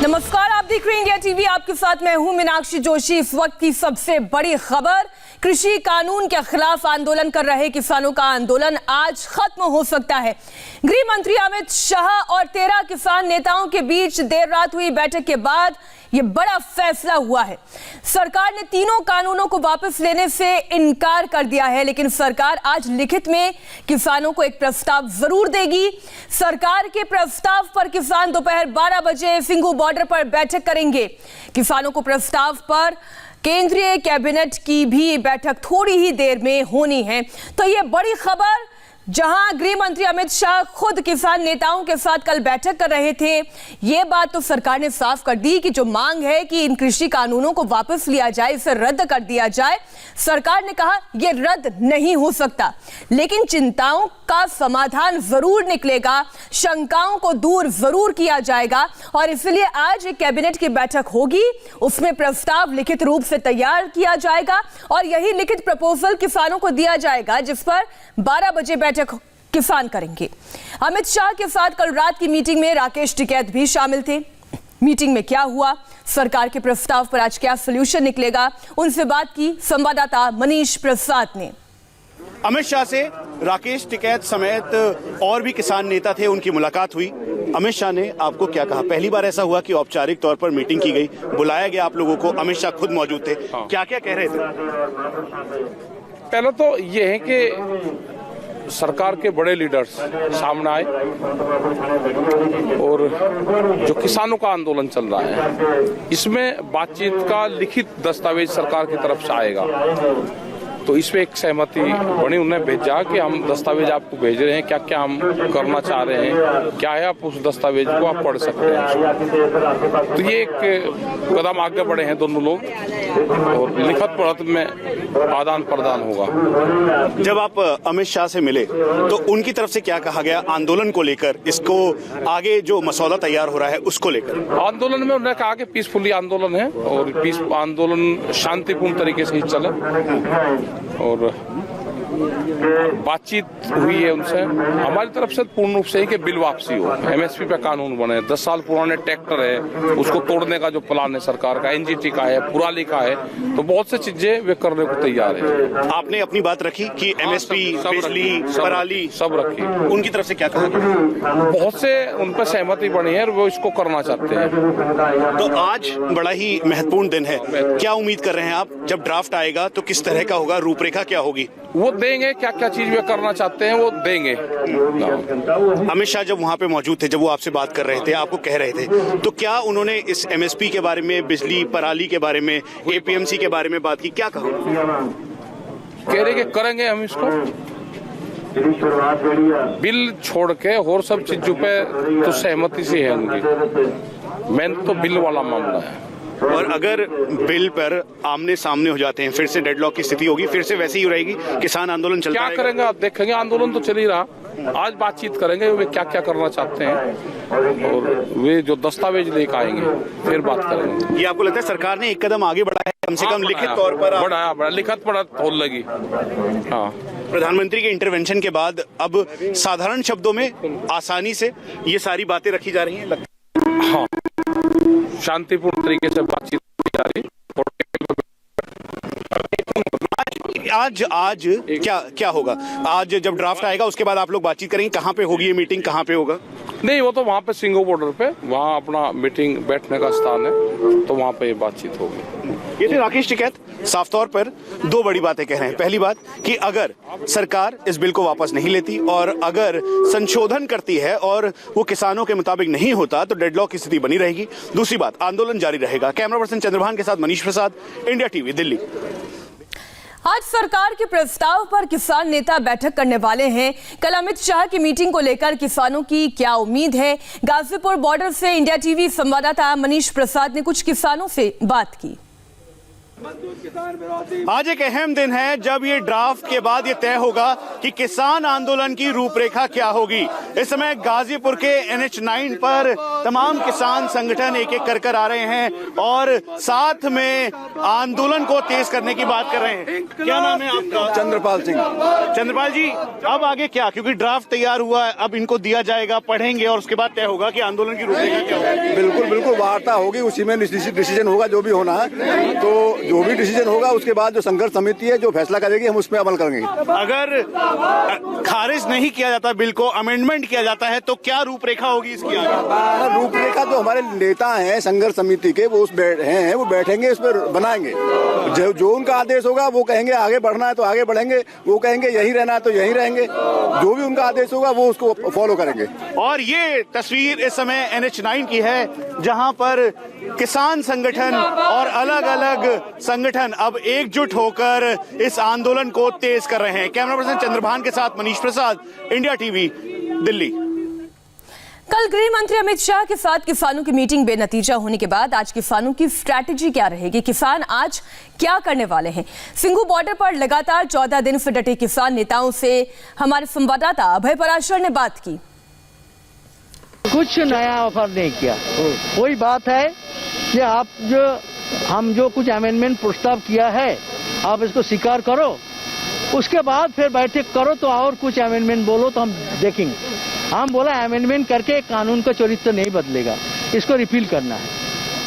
नमस्कार, आप देख रहे हैं इंडिया टीवी। आपके साथ मैं हूं मीनाक्षी जोशी। इस वक्त की सबसे बड़ी खबर, कृषि कानून के खिलाफ आंदोलन कर रहे किसानों का आंदोलन आज खत्म हो सकता है। गृह मंत्री अमित शाह और 13 किसान नेताओं के बीच देर रात हुई बैठक के बाद यह बड़ा फैसला हुआ है। सरकार ने तीनों कानूनों को वापस लेने से इनकार कर दिया है, लेकिन सरकार आज लिखित में किसानों को एक प्रस्ताव जरूर देगी। सरकार के प्रस्ताव पर किसान दोपहर 12 बजे सिंघू बॉर्डर पर बैठक करेंगे। किसानों को प्रस्ताव पर केंद्रीय कैबिनेट की भी बैठक थोड़ी ही देर में होनी है। तो यह बड़ी खबर, जहां गृह मंत्री अमित शाह खुद किसान नेताओं के साथ कल बैठक कर रहे थे, यह बात तो सरकार ने साफ कर दी कि जो मांग है कि इन कृषि कानूनों को वापस लिया जाए, इसे रद्द कर दिया जाए। सरकार ने कहा यह रद्द नहीं हो सकता, लेकिन चिंताओं का समाधान जरूर निकलेगा, शंकाओं को दूर जरूर किया जाएगा। और इसलिए आज एक कैबिनेट की बैठक होगी, उसमें प्रस्ताव लिखित रूप से तैयार किया जाएगा और यही लिखित प्रपोजल किसानों को दिया जाएगा, जिस पर 12 बजे बैठक किसान करेंगे। अमित शाह के साथ कल रात की मीटिंग में राकेश टिकैत भी शामिल थे। मीटिंग में क्या हुआ, सरकार के प्रस्ताव पर आज क्या सॉल्यूशन निकलेगा, उनसे बात की संवाददाता मनीष प्रसाद ने। अमित शाह से राकेश टिकैत समेत और भी किसान नेता थे, उनकी मुलाकात हुई। अमित शाह ने आपको क्या कहा? पहली बार ऐसा हुआ कि औपचारिक तौर पर मीटिंग की गई, बुलाया गया आप लोगों को, अमित शाह खुद मौजूद थे। क्या क्या कह रहे थे? पहले तो ये है कि सरकार के बड़े लीडर्स सामने आए और जो किसानों का आंदोलन चल रहा है, इसमें बातचीत का लिखित दस्तावेज सरकार की तरफ से आएगा। तो इसमें एक सहमति बनी, उन्हें भेजा कि हम दस्तावेज आपको भेज रहे हैं, क्या क्या हम करना चाह रहे हैं, क्या है, आप उस दस्तावेज को आप पढ़ सकते हैं। तो ये एक कदम आगे बढ़े हैं दोनों लोग और लिखित पढ़त में आदान प्रदान होगा। जब आप अमित शाह से मिले तो उनकी तरफ से क्या कहा गया आंदोलन को लेकर, इसको आगे जो मसौदा तैयार हो रहा है उसको लेकर? आंदोलन में उन्होंने कहा कि पीसफुली आंदोलन है और आंदोलन शांतिपूर्ण तरीके से ही चले और बातचीत हुई है उनसे। हमारी तरफ से पूर्ण रूप से ही कि बिल वापसी हो, एमएसपी पे कानून बने। 10 साल पुराने ट्रैक्टर है, उसको तोड़ने का जो प्लान है सरकार का, एनजीटी का है, पुराली का है, तो बहुत सी चीजें वे करने को तैयार है। आपने अपनी बात रखी कि एमएसपी, बिजली, पराली सब रखी। उनकी तरफ से क्या कहा? बहुत से उन पर सहमति बनी है और वो इसको करना चाहते हैं। तो आज बड़ा ही महत्वपूर्ण दिन है, क्या उम्मीद कर रहे हैं आप? जब ड्राफ्ट आएगा तो किस तरह का होगा, रूपरेखा क्या होगी? वो देंगे, क्या क्या चीज वे करना चाहते हैं वो देंगे। अमित शाह जब वहाँ पे मौजूद थे, जब वो आपसे बात कर रहे थे, आपको कह रहे थे, तो क्या उन्होंने इस एमएसपी के बारे में, बिजली, पराली के बारे में, एपीएमसी के बारे में बात की? क्या कहा? कह रहे कि करेंगे हम इसको, बिल छोड़ के और सब चीजों पे तो सहमति से है उनकी। मेन तो बिल वाला मामला है। और अगर बिल पर आमने सामने हो जाते हैं, फिर से डेडलॉक की स्थिति होगी, फिर से वैसे ही रहेगी, किसान आंदोलन चलता रहेगा? क्या करेंगे आप देखेंगे, आंदोलन तो चल ही रहा। आज बातचीत करेंगे वे क्या क्या करना चाहते हैं और वे जो दस्तावेज लेकर आएंगे फिर बात करेंगे। ये आपको लगता है सरकार ने एक कदम आगे बढ़ा है, कम से कम लिखित तौर पर? बढ़ाया, लिखित पढ़ा होने लगी। हाँ, प्रधानमंत्री के इंटरवेंशन के बाद अब साधारण शब्दों में आसानी से ये सारी बातें रखी जा रही हैं। हाँ, शांतिपूर्ण तरीके से बातचीत की जा रही। आज क्या होगा? आज जब ड्राफ्ट आएगा उसके बाद आप लोग बातचीत करेंगे, कहाँ पे होगी ये मीटिंग, कहाँ पे होगा? नहीं, वो तो वहाँ पे सिंघू बॉर्डर पे, वहाँ अपना मीटिंग बैठने का स्थान है, तो वहाँ पे ये बातचीत होगी। ये थे राकेश टिकैत। साफ तौर पर दो बड़ी बातें कह रहे हैं। पहली बात कि अगर सरकार इस बिल को वापस नहीं लेती और अगर संशोधन करती है और वो किसानों के मुताबिक नहीं होता तो डेडलॉक की स्थिति बनी रहेगी। दूसरी बात, आंदोलन जारी रहेगा। कैमरा पर्सन चंद्रभान के साथ मनीष प्रसाद, इंडिया टीवी, दिल्ली। आज सरकार के प्रस्ताव पर किसान नेता बैठक करने वाले हैं। कल अमित शाह की मीटिंग को लेकर किसानों की क्या उम्मीद है? गाजीपुर बॉर्डर से इंडिया टीवी संवाददाता मनीष प्रसाद ने कुछ किसानों से बात की। आज एक अहम दिन है जब ये ड्राफ्ट के बाद ये तय होगा कि किसान आंदोलन की रूपरेखा क्या होगी। इस समय गाजीपुर के NH9 पर तमाम किसान संगठन एक एक कर आ रहे हैं और साथ में आंदोलन को तेज करने की बात कर रहे हैं। क्या नाम है आपका? चंद्रपाल सिंह। चंद्रपाल जी, अब आगे क्या, क्योंकि ड्राफ्ट तैयार हुआ है, अब इनको दिया जाएगा, पढ़ेंगे और उसके बाद तय होगा कि आंदोलन की रूपरेखा क्या होगी। बिल्कुल वार्ता होगी, उसी में डिसीजन होगा जो भी होना है। तो जो भी डिसीजन होगा उसके बाद जो संघर्ष समिति है जो फैसला करेगी हम उस पर अमल करेंगे। अगर खारिज नहीं किया जाता बिल को, अमेंडमेंट किया जाता है, तो क्या रूपरेखा होगी इसकी आगे? रूपरेखा तो हमारे नेता हैं संघर्ष समिति के, वो वो बैठेंगे, उस पर बनाएंगे। जो उनका आदेश होगा वो कहेंगे आगे बढ़ना है तो आगे बढ़ेंगे, वो कहेंगे यहीं रहना है तो यहीं रहेंगे। जो भी उनका आदेश होगा वो उसको फॉलो करेंगे। और ये तस्वीर इस समय NH9 की है जहां पर किसान संगठन और अलग अलग संगठन अब एकजुट होकर इस आंदोलन को तेज कर रहे हैं। कैमरा पर्सन चंद्रभान के साथ मनीष प्रसाद, इंडिया टीवी, दिल्ली। कल गृह मंत्री अमित शाह के साथ किसानों की मीटिंग बेनतीजा होने के बाद आज किसानों की स्ट्रैटेजी क्या रहेगी, किसान आज क्या करने वाले हैं? सिंघू बॉर्डर पर लगातार 14 दिन से डटे किसान नेताओं से हमारे संवाददाता अभय पराशर ने बात की। कुछ नया ऑफर नहीं किया। वही बात है कि हम जो कुछ अमेंडमेंट प्रस्ताव किया है आप इसको स्वीकार करो, उसके बाद फिर बैठक करो तो और कुछ अमेंडमेंट बोलो तो हम देखेंगे। हम बोला अमेंडमेंट करके कानून का चरित्र नहीं बदलेगा, इसको रिपील करना है।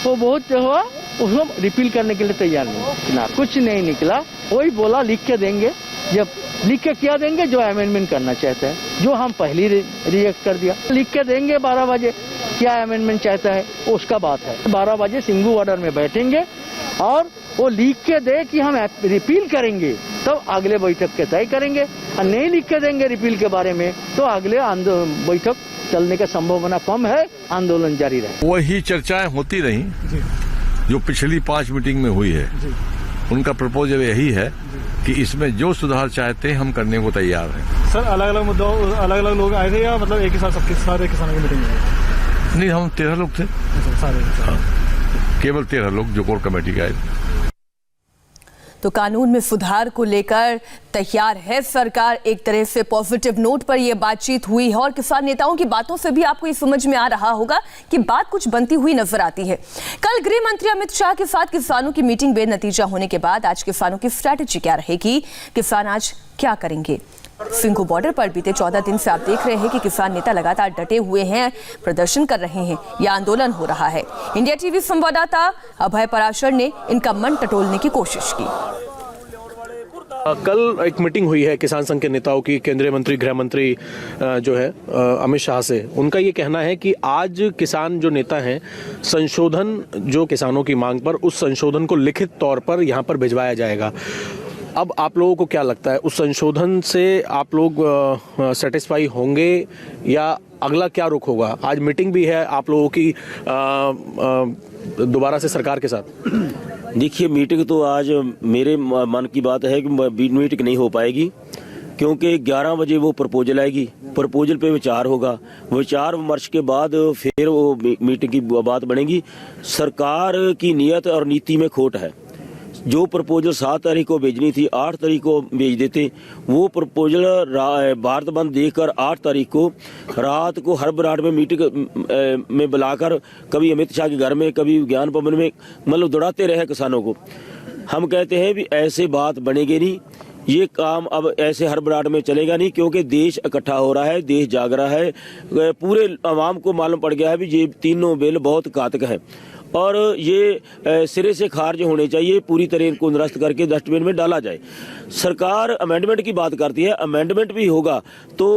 वो बहुत हुआ, उसको रिपील करने के लिए तैयार नहीं ना, कुछ नहीं निकला। वही बोला लिख के देंगे, जब लिख के क्या देंगे जो अमेंडमेंट करना चाहता है, जो हम पहले रिएक्ट कर दिया। लिख के देंगे 12 बजे क्या अमेंडमेंट चाहता है उसका बात है। 12 बजे सिंघू बॉर्डर में बैठेंगे और वो लिख के दे कि हम रिपील करेंगे तब अगले बैठक के तय करेंगे। और नहीं लिख के देंगे रिपील के बारे में तो अगले बैठक चलने का संभावना कम है, आंदोलन जारी रहे। वही चर्चाएं होती रही जो पिछली 5 मीटिंग में हुई है। उनका प्रपोजल यही है कि इसमें जो सुधार चाहते हैं हम करने को तैयार हैं। सर अलग अलग मुद्दों अलग अलग लोग आए थे या मतलब एक ही साथ सबके सारे किसानों की मीटिंग में? नहीं, हम 13 लोग थे। सारे केवल 13 लोग जो कोर कमेटी के आए थे। तो कानून में सुधार को लेकर तैयार है सरकार। एक तरह से पॉजिटिव नोट पर यह बातचीत हुई है और किसान नेताओं की बातों से भी आपको ये समझ में आ रहा होगा कि बात कुछ बनती हुई नजर आती है। कल गृह मंत्री अमित शाह के साथ किसानों की मीटिंग बेनतीजा होने के बाद आज किसानों की स्ट्रैटेजी क्या रहेगी, किसान आज क्या करेंगे? सिंघू बॉर्डर पर बीते 14 दिन से आप देख रहे हैं कि किसान नेता लगातार डटे हुए हैं, प्रदर्शन कर रहे हैं, यह आंदोलन हो रहा है। इंडिया टीवी संवाददाता अभय पराशर ने इनका मन टटोलने की कोशिश की। कल एक मीटिंग हुई है किसान संघ के नेताओं की, केंद्रीय मंत्री गृह मंत्री जो है अमित शाह से। उनका ये कहना है कि आज किसान जो नेता हैं, संशोधन जो किसानों की मांग पर, उस संशोधन को लिखित तौर पर यहाँ पर भिजवाया जाएगा। अब आप लोगों को क्या लगता है, उस संशोधन से आप लोग सेटिस्फाई होंगे या अगला क्या रुख होगा? आज मीटिंग भी है आप लोगों की दोबारा से सरकार के साथ। देखिए, मीटिंग तो आज मेरे मन की बात है कि मीटिंग नहीं हो पाएगी, क्योंकि 11 बजे वो प्रपोजल आएगी, प्रपोजल पे विचार होगा, विचार विमर्श के बाद फिर वो मीटिंग की बात बनेगी। सरकार की नीयत और नीति में खोट है। जो प्रपोजल 7 तारीख को भेजनी थी 8 तारीख को भेज देते। वो प्रपोजल भारत बंद देखकर 8 तारीख को रात को हर बराड़ में मीटिंग में बुलाकर कभी अमित शाह के घर में, कभी ज्ञान भवन में, मतलब दौड़ाते रहे किसानों को। हम कहते हैं भी ऐसे बात बनेगी नहीं, ये काम अब ऐसे हर बराड़ में चलेगा नहीं, क्योंकि देश इकट्ठा हो रहा है, देश जाग रहा है। पूरे आवाम को मालूम पड़ गया है भी ये तीनों बिल बहुत घातक है और ये सिरे से खारिज होने चाहिए, पूरी तरह इनको निरस्त करके डस्टबिन में डाला जाए। सरकार अमेंडमेंट की बात करती है, अमेंडमेंट भी होगा तो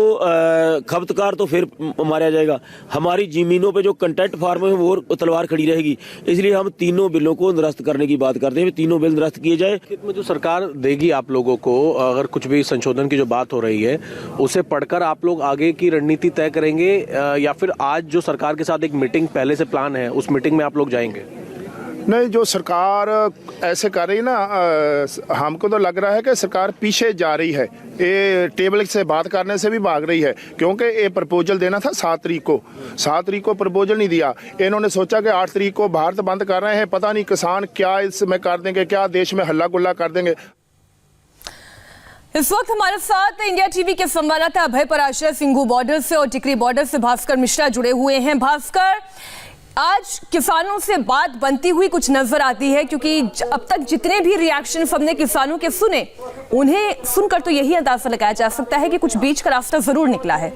खपतकार तो फिर मारा जाएगा। हमारी जमीनों पे जो कंटेंट फार्म है वो तलवार खड़ी रहेगी। इसलिए हम तीनों बिलों को निरस्त करने की बात करते हैं, तीनों बिल निरस्त किए जाए। में जो सरकार देगी आप लोगों को, अगर कुछ भी संशोधन की जो बात हो रही है उसे पढ़कर आप लोग आगे की रणनीति तय करेंगे या फिर आज जो सरकार के साथ एक मीटिंग पहले से प्लान है उस मीटिंग में आप लोग जाएंगे? नहीं, जो सरकार ऐसे कर रही ना, हमको तो लग रहा है कि सरकार पीछे जा रही है। ये टेबल से बात करने से भी भाग रही है, क्योंकि ये प्रपोजल देना था 7 तारीख को। 7 तारीख को प्रपोजल नहीं दिया। इन्होंने सोचा कि 8 तारीख को भारत बंद कर रहे हैं, पता नहीं किसान क्या इसमें कर देंगे, क्या देश में हल्ला गुल्ला कर देंगे। इस वक्त हमारे साथ इंडिया टीवी के संवाददाता अभय पराशर सिंघू बॉर्डर से और टिकरी बॉर्डर से भास्कर मिश्रा जुड़े हुए हैं। भास्कर, आज किसानों से बात बनती हुई कुछ नजर आती है, क्योंकि अब तक जितने भी रिएक्शन हमने किसानों के सुने, उन्हें सुनकर तो यही अंदाजा लगाया जा सकता है कि कुछ बीच का रास्ता जरूर निकला है।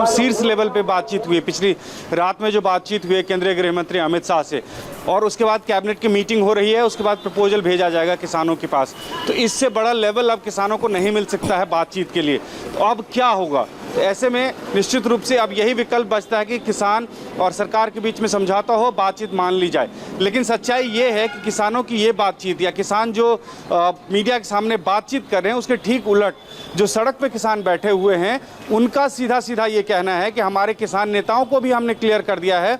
शीर्ष लेवल पे बातचीत हुई, पिछली रात में जो बातचीत हुई केंद्रीय गृह मंत्री अमित शाह से, और उसके बाद कैबिनेट की मीटिंग हो रही है, उसके बाद प्रपोजल भेजा जाएगा किसानों के पास। तो इससे बड़ा लेवल अब किसानों को नहीं मिल सकता है बातचीत के लिए। तो अब क्या होगा? ऐसे में निश्चित रूप से अब यही विकल्प बचता है कि किसान और सरकार के बीच में समझौता हो, बातचीत मान ली जाए। लेकिन सच्चाई ये है कि किसानों की ये बातचीत, या किसान जो मीडिया के सामने बातचीत कर रहे हैं, उसके ठीक उलट जो सड़क पे किसान बैठे हुए हैं, उनका सीधा सीधा ये कहना है कि हमारे किसान नेताओं को भी हमने क्लियर कर दिया है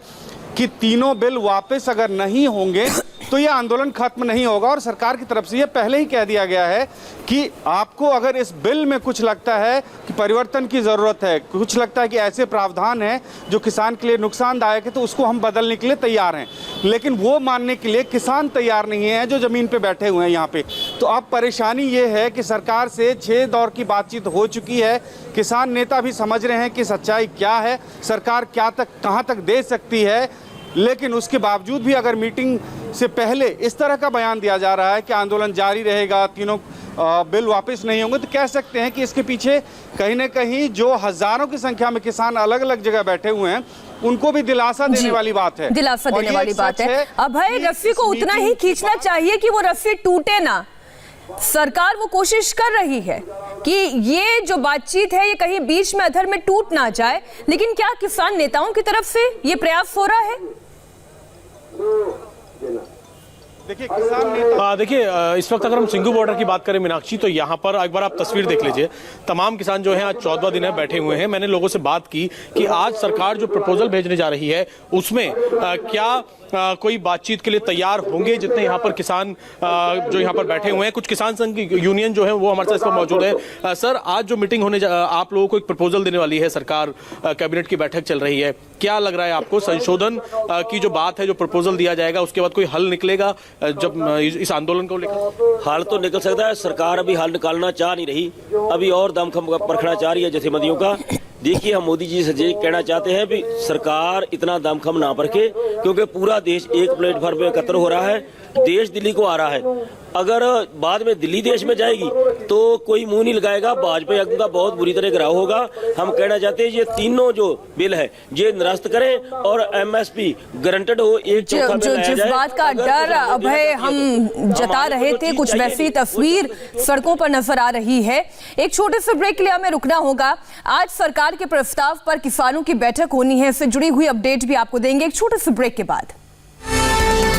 कि तीनों बिल वापस अगर नहीं होंगे तो ये आंदोलन खत्म नहीं होगा। और सरकार की तरफ से ये पहले ही कह दिया गया है कि आपको अगर इस बिल में कुछ लगता है कि परिवर्तन की ज़रूरत है, कुछ लगता है कि ऐसे प्रावधान हैं जो किसान के लिए नुकसानदायक है, तो उसको हम बदलने के लिए तैयार हैं। लेकिन वो मानने के लिए किसान तैयार नहीं है जो ज़मीन पे बैठे हुए हैं यहाँ पे। तो अब परेशानी ये है कि सरकार से 6 दौर की बातचीत हो चुकी है। किसान नेता भी समझ रहे हैं कि सच्चाई क्या है, सरकार कहाँ तक दे सकती है। लेकिन उसके बावजूद भी अगर मीटिंग से पहले इस तरह का बयान दिया जा रहा है कि आंदोलन जारी रहेगा, तीनों बिल वापस नहीं होंगे, तो कह सकते हैं कि इसके पीछे कहीं ना कहीं जो हजारों की संख्या में किसान अलग अलग जगह बैठे हुए हैं, उनको भी दिलासा देने वाली बात है। दिलासा देने वाली बात है। अभय, रस्सी को उतना ही खींचना चाहिए कि वो रस्सी टूटे ना। सरकार वो कोशिश कर रही है कि ये जो बातचीत है ये कहीं बीच में अधर में टूट ना जाए, लेकिन क्या किसान नेताओं की तरफ से ये प्रयास हो रहा है? देखिए, किसान नेता देखिए, इस वक्त अगर हम सिंघू बॉर्डर की बात करें मीनाक्षी, तो यहाँ पर एक बार आप तस्वीर देख लीजिए। तमाम किसान जो हैं आज 14वां दिन है बैठे हुए हैं। मैंने लोगों से बात की कि आज सरकार जो प्रपोजल भेजने जा रही है उसमें क्या कोई बातचीत के लिए तैयार होंगे जितने यहाँ पर किसान जो यहाँ पर बैठे हुए हैं। कुछ किसान संघ की यूनियन जो है वो हमारे साथ इस पर मौजूद है। सर, आज जो मीटिंग होने आप लोगों को एक प्रपोजल देने वाली है सरकार, कैबिनेट की बैठक चल रही है, क्या लग रहा है आपको? संशोधन की जो बात है, जो प्रपोजल दिया जाएगा, उसके बाद कोई हल निकलेगा जब इस आंदोलन को लेकर? हल तो निकल सकता है। सरकार अभी हल निकालना चाह नहीं रही, अभी और दमखम परखना चाह रही है जथेबंदियों का। देखिए, हम मोदी जी से ये कहना चाहते हैं कि सरकार इतना दमखम ना परखे, क्योंकि पूरा देश एक प्लेटफॉर्म पे एकत्र हो रहा है। देश दिल्ली को आ रहा है। अगर बाद में दिल्ली देश में जाएगी तो कोई मुंह नहीं लगाएगा, भाजपा का बहुत बुरी तरह घिराव होगा। हम कहना चाहते हैं ये तीनों जो बिल है ये निरस्त करें और एमएसपी गारंटेड हो। एक जिस बात का डर अभय हम जता रहे थे, कुछ वैसी तस्वीर सड़कों पर नजर आ रही है। एक छोटे से ब्रेक के लिए हमें रुकना होगा। आज सरकार के प्रस्ताव पर किसानों की बैठक होनी है, इससे जुड़ी हुई अपडेट भी आपको देंगे एक छोटे से ब्रेक के बाद।